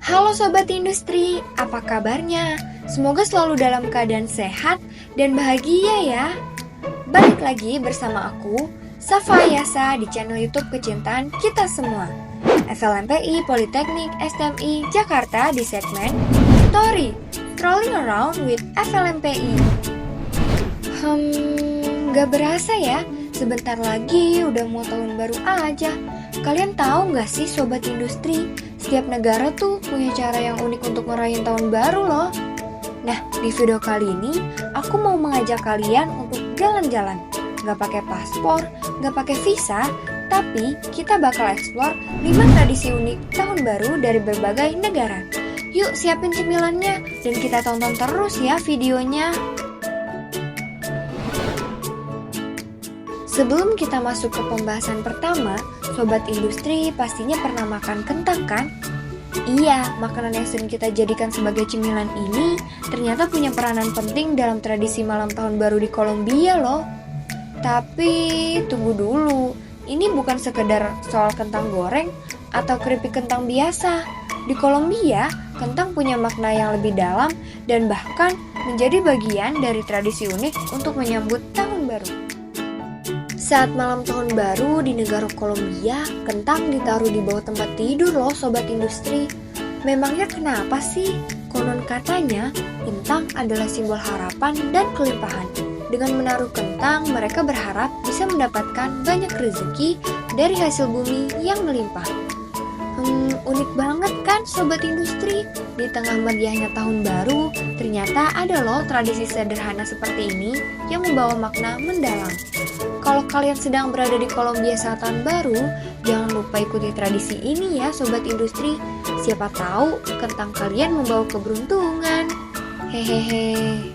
Halo Sobat Industri, apa kabarnya? Semoga selalu dalam keadaan sehat dan bahagia ya. Balik lagi bersama aku, Safa Yasa di channel YouTube kecintaan kita semua. FLMPI Politeknik STMI Jakarta di segmen Story, Strolling Around with FLMPI. Gak berasa ya, sebentar lagi udah mau tahun baru aja. Kalian tahu gak sih Sobat Industri, setiap negara tuh punya cara yang unik untuk ngerayain tahun baru loh. Nah, di video kali ini aku mau mengajak kalian untuk jalan-jalan. Gak pakai paspor, gak pakai visa, tapi kita bakal explore 5 tradisi unik tahun baru dari berbagai negara. Yuk siapin cemilannya dan kita tonton terus ya videonya. Sebelum kita masuk ke pembahasan pertama, Sobat Industri pastinya pernah makan kentang kan? Iya, makanan yang sering kita jadikan sebagai cemilan ini ternyata punya peranan penting dalam tradisi malam tahun baru di Kolombia loh. Tapi tunggu dulu, ini bukan sekedar soal kentang goreng atau keripik kentang biasa. Di Kolombia, kentang punya makna yang lebih dalam dan bahkan menjadi bagian dari tradisi unik untuk menyambut tahun baru. Saat malam tahun baru di negara Kolombia, kentang ditaruh di bawah tempat tidur loh Sobat Industri. Memangnya kenapa sih? Konon katanya, kentang adalah simbol harapan dan kelimpahan. Dengan menaruh kentang, mereka berharap bisa mendapatkan banyak rezeki dari hasil bumi yang melimpah. Unik banget kan Sobat Industri? Di tengah meriahnya tahun baru, ternyata ada loh tradisi sederhana seperti ini yang membawa makna mendalam. Kalau kalian sedang berada di Kolombia saat tahun baru, jangan lupa ikuti tradisi ini ya Sobat Industri. Siapa tahu kentang kalian membawa keberuntungan. Hehehe.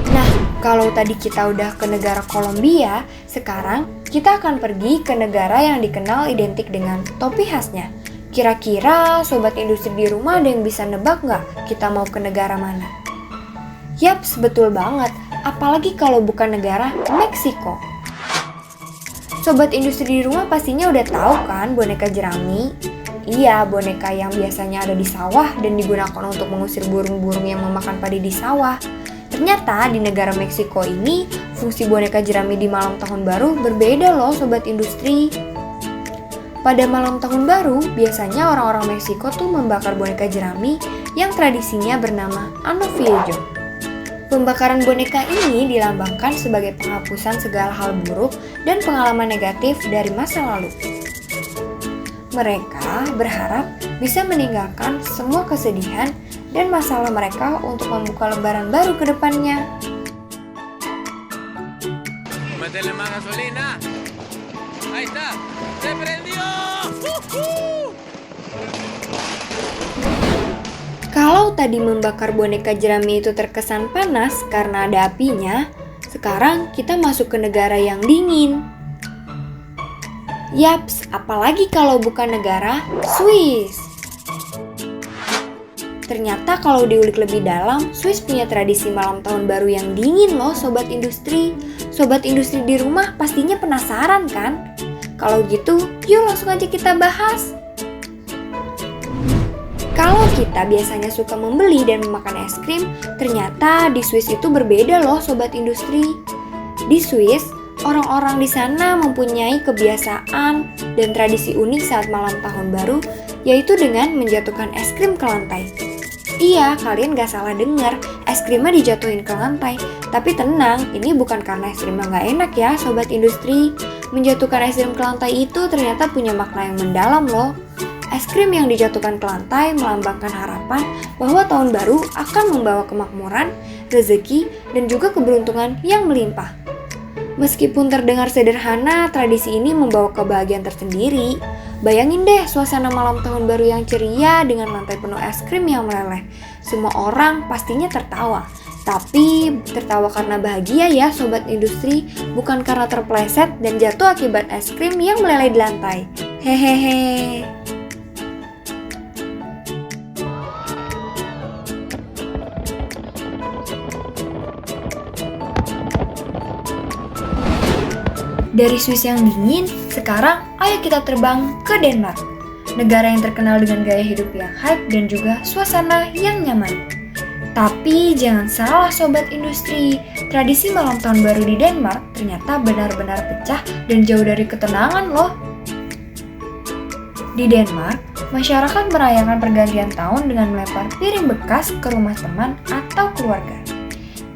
Nah, kalau tadi kita udah ke negara Kolombia, sekarang kita akan pergi ke negara yang dikenal identik dengan topi khasnya. Kira-kira Sobat Industri di rumah ada yang bisa nebak nggak kita mau ke negara mana? Yaps, betul banget. Apalagi kalau bukan negara Meksiko. Sobat Industri di rumah pastinya udah tahu kan boneka jerami? Iya, boneka yang biasanya ada di sawah dan digunakan untuk mengusir burung-burung yang memakan padi di sawah. Ternyata di negara Meksiko ini, fungsi boneka jerami di malam tahun baru berbeda loh Sobat Industri. Pada malam tahun baru, biasanya orang-orang Meksiko tuh membakar boneka jerami yang tradisinya bernama Ano Viejo. Pembakaran boneka ini dilambangkan sebagai penghapusan segala hal buruk dan pengalaman negatif dari masa lalu. Mereka berharap bisa meninggalkan semua kesedihan dan masalah mereka untuk membuka lembaran baru ke depannya. Métele más gasolina. Ahí está. Se prendió. Kalau tadi membakar boneka jerami itu terkesan panas karena ada apinya, sekarang kita masuk ke negara yang dingin. Yaps, apalagi kalau bukan negara Swiss. Ternyata kalau diulik lebih dalam, Swiss punya tradisi malam tahun baru yang dingin loh Sobat Industri. Sobat Industri di rumah pastinya penasaran kan? Kalau gitu, yuk langsung aja kita bahas. Kalau kita biasanya suka membeli dan memakan es krim, ternyata di Swiss itu berbeda loh Sobat Industri. Di Swiss, orang-orang di sana mempunyai kebiasaan dan tradisi unik saat malam tahun baru, yaitu dengan menjatuhkan es krim ke lantai. Iya, kalian gak salah dengar, es krimnya dijatuhin ke lantai. Tapi tenang, ini bukan karena es krimnya gak enak ya Sobat Industri. Menjatuhkan es krim ke lantai itu ternyata punya makna yang mendalam loh. Es krim yang dijatuhkan ke lantai melambangkan harapan bahwa tahun baru akan membawa kemakmuran, rezeki, dan juga keberuntungan yang melimpah. Meskipun terdengar sederhana, tradisi ini membawa kebahagiaan tersendiri. Bayangin deh suasana malam tahun baru yang ceria dengan lantai penuh es krim yang meleleh. Semua orang pastinya tertawa. Tapi tertawa karena bahagia ya Sobat Industri, bukan karena terpleset dan jatuh akibat es krim yang meleleh di lantai. Hehehe. Dari Swiss yang dingin, sekarang ayo kita terbang ke Denmark. negara yang terkenal dengan gaya hidup yang hype dan juga suasana yang nyaman. Tapi jangan salah sobat industri, tradisi malam tahun baru di Denmark ternyata benar-benar pecah dan jauh dari ketenangan loh. Di Denmark, masyarakat merayakan pergantian tahun dengan melempar piring bekas ke rumah teman atau keluarga.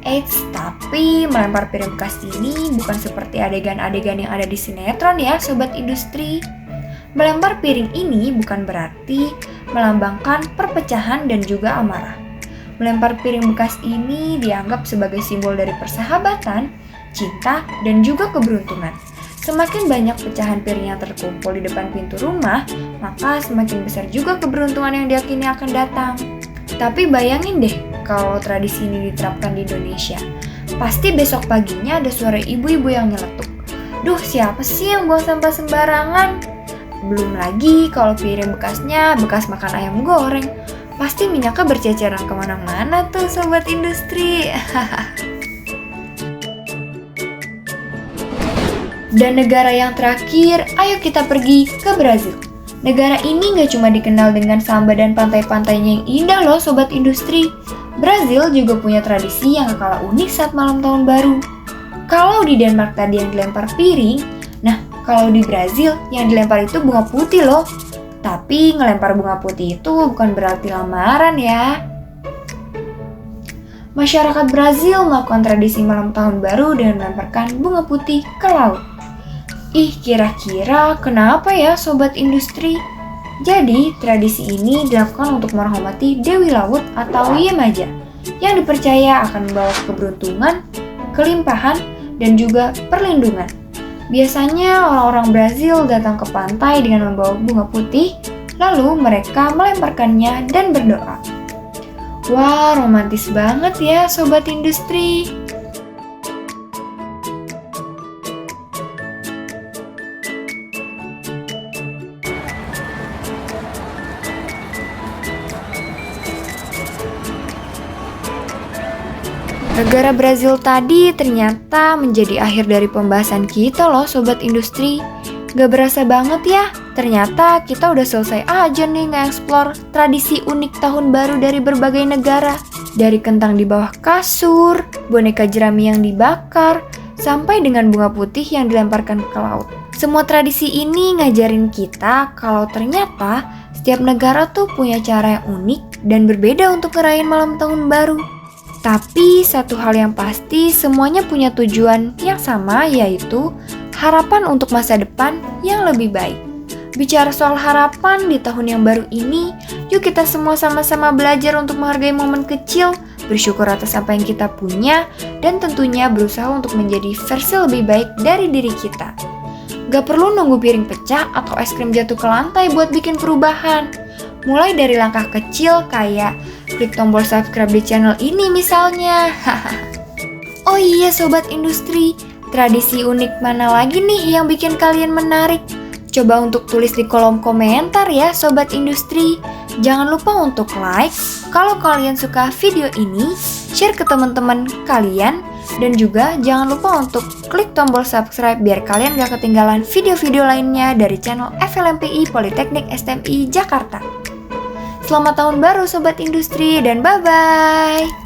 Eits, tapi melempar piring bekas ini bukan seperti adegan-adegan yang ada di sinetron ya sobat industri. Melempar piring ini bukan berarti melambangkan perpecahan dan juga amarah. Melempar piring bekas ini dianggap sebagai simbol dari persahabatan, cinta, dan juga keberuntungan. Semakin banyak pecahan piring yang terkumpul di depan pintu rumah, maka semakin besar juga keberuntungan yang diyakini akan datang. Tapi bayangin deh kalau tradisi ini diterapkan di Indonesia. Pasti besok paginya ada suara ibu-ibu yang nyeletuk. Duh, siapa sih yang buang sampah sembarangan? Belum lagi kalau piring bekasnya bekas makan ayam goreng. Pasti minyaknya berceceran kemana-mana tuh sobat industri. Dan negara yang terakhir, ayo kita pergi ke Brazil. Negara ini gak cuma dikenal dengan samba dan pantai-pantainya yang indah loh sobat industri. Brazil juga punya tradisi yang gak kalah unik saat malam tahun baru. Kalau di Denmark tadi yang dilempar piring, nah kalau di Brazil yang dilempar itu bunga putih loh. Tapi ngelempar bunga putih itu bukan berarti lamaran ya. Masyarakat Brazil melakukan tradisi malam tahun baru dengan melemparkan bunga putih ke laut. Ih, kira-kira kenapa ya sobat industri? Jadi, tradisi ini dilakukan untuk menghormati Dewi Laut atau Yemaja yang dipercaya akan membawa keberuntungan, kelimpahan, dan juga perlindungan. Biasanya orang-orang Brazil datang ke pantai dengan membawa bunga putih, lalu mereka melemparkannya dan berdoa. Wah, romantis banget ya sobat industri. Negara Brazil tadi ternyata menjadi akhir dari pembahasan kita loh sobat industri. Gak berasa banget ya, ternyata kita udah selesai aja nih nge-explore tradisi unik tahun baru dari berbagai negara. Dari kentang di bawah kasur, boneka jerami yang dibakar, sampai dengan bunga putih yang dilemparkan ke laut. Semua tradisi ini ngajarin kita kalau ternyata setiap negara tuh punya cara yang unik dan berbeda untuk ngerayain malam tahun baru. Tapi satu hal yang pasti semuanya punya tujuan yang sama, yaitu harapan untuk masa depan yang lebih baik. Bicara soal harapan di tahun yang baru ini, yuk kita semua sama-sama belajar untuk menghargai momen kecil, bersyukur atas apa yang kita punya, dan tentunya berusaha untuk menjadi versi lebih baik dari diri kita. Gak perlu nunggu piring pecah atau es krim jatuh ke lantai buat bikin perubahan. Mulai dari langkah kecil kayak klik tombol subscribe di channel ini misalnya. Oh iya sobat industri, tradisi unik mana lagi nih yang bikin kalian menarik? Coba untuk tulis di kolom komentar ya sobat industri. Jangan lupa untuk like kalau kalian suka video ini, share ke teman-teman kalian, dan juga jangan lupa untuk klik tombol subscribe biar kalian gak ketinggalan video-video lainnya dari channel FLMPI Politeknik STMI Jakarta. Selamat tahun baru sobat industri dan bye-bye!